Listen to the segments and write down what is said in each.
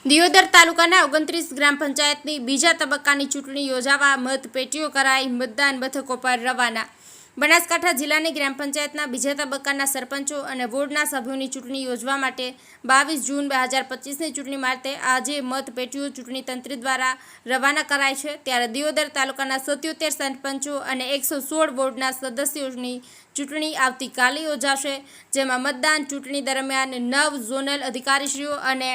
દિયોદર તાલુકાના 29 ગ્રામ પંચાયતની બીજા તબક્કાની ચૂંટણી યોજાવા મતપેટીઓ કરાઈ મતદાન મથકો પર રવાના। બનાસકાંઠા જિલ્લાની ગ્રામ પંચાયતના બીજા તબક્કાના સરપંચો અને વોર્ડના સભ્યોની ચૂંટણી યોજવા માટે 22 જૂન 2025ની ચૂંટણી માટે આજે મતપેટીઓ ચૂંટણી તંત્ર દ્વારા રવાના કરાઈ છે। ત્યારે દિયોદર તાલુકાના 77 સરપંચો અને 116 વોર્ડના સદસ્યોની ચૂંટણી આવતીકાલે યોજાશે, જેમાં મતદાન ચૂંટણી દરમિયાન 9 ઝોનલ અધિકારીશ્રીઓ અને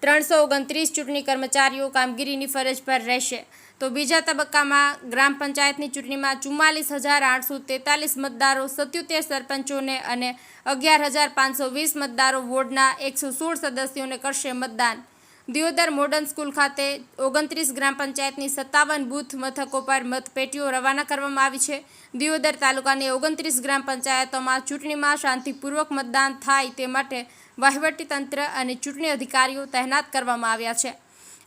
329 ચૂંટણી કર્મચારીઓ કામગીરીની ફરજ પર રહેશે। તો બીજા તબક્કામાં ગ્રામ પંચાયતની ચૂંટણીમાં 44,843 મતદારો, 77 સરપંચોને અને 11,520 મતદારો વોર્ડના 116 સદસ્યોને કરશે મતદાન। દિયોદર મોડર્ન સ્કૂલ ખાતે 29 ગ્રામ પંચાયતની 57 બૂથ મથકો પર મતપેટીઓ રવાના કરવામાં આવી છે। દિયોદર તાલુકાની 29 ગ્રામ પંચાયતોમાં ચૂંટણીમાં શાંતિપૂર્વક મતદાન થાય તે માટે વહીવટીતંત્ર અને ચૂંટણી અધિકારીઓ તહેનાત કરવામાં આવ્યા છે।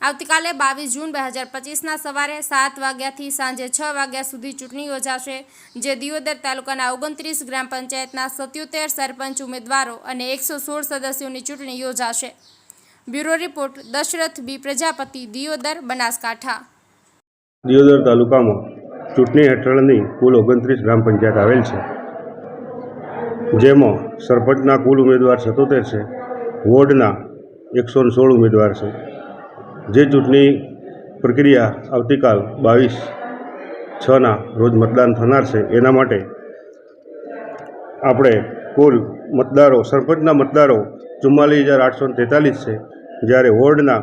આવતીકાલે 22 જૂન 2025ના સવારે 7 વાગ્યાથી સાંજે 6 વાગ્યા સુધી ચૂંટણી યોજાશે, જે દિયોદર તાલુકાના 29 ગ્રામ પંચાયતના 77 સરપંચ ઉમેદવારો અને 116 સદસ્યોની ચૂંટણી યોજાશે। બ્યુરો રિપોર્ટ દશરથ બી પ્રજાપતિ, દિયોદર, બનાસકાંઠા। દિયોદર તાલુકામાં ચૂંટણી હેઠળની કુલ 29 ગ્રામ પંચાયત આવેલ છે, જેમાં સરપંચના કુલ ઉમેદવાર 77 છે, વોર્ડના 116 ઉમેદવાર છે। જે ચૂંટણી પ્રક્રિયા આવતીકાલ 22/6ના રોજ મતદાન થનાર છે, એના માટે આપણે કુલ મતદારો, સરપંચના મતદારો 44,843 છે, જ્યારે વોર્ડના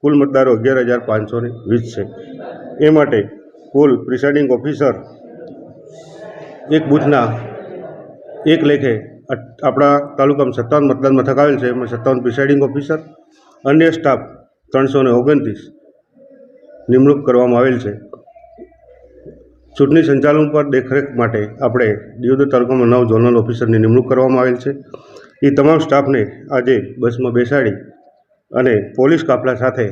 કુલ મતદારો 11,520 છે। એ માટે કુલ પ્રિસાઇડિંગ ઓફિસર એક બૂથના એક લેખે આપણા તાલુકામાં 57 મતદાન મથક આવેલ છે, એમાં 57 પ્રિસાઇડિંગ ઓફિસર, અન્ય સ્ટાફ 329 નિમણૂક કરવામાં આવેલ છે। ચૂંટણી સંચાલન પર દેખરેખ માટે આપણે દિયોદર તાલુકામાં 9 ઝોનલ ઓફિસરની નિમણૂક કરવામાં આવેલ છે। એ તમામ સ્ટાફને આજે બસમાં બેસાડી અને પોલીસ કાફલા સાથે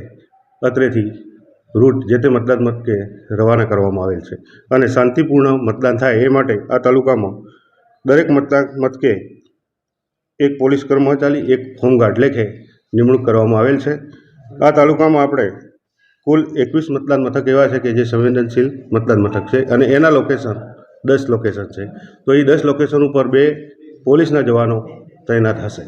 અત્રેથી રૂટ જે તે મતદાન મથકે રવાના કરવામાં આવેલ છે અને શાંતિપૂર્ણ મતદાન થાય એ માટે આ તાલુકામાં દરેક મતદાન મથકે એક પોલીસ કર્મચારી, એક હોમગાર્ડ લેખે નિમણૂક કરવામાં આવેલ છે। આ તાલુકામાં આપણે કુલ 21 મતદાન મથક એવા છે કે જે સંવેદનશીલ મતદાન મથક છે અને એના લોકેશન 10 લોકેશન છે। તો એ 10 લોકેશન ઉપર 2 પોલીસના જવાનો તૈનાત હશે।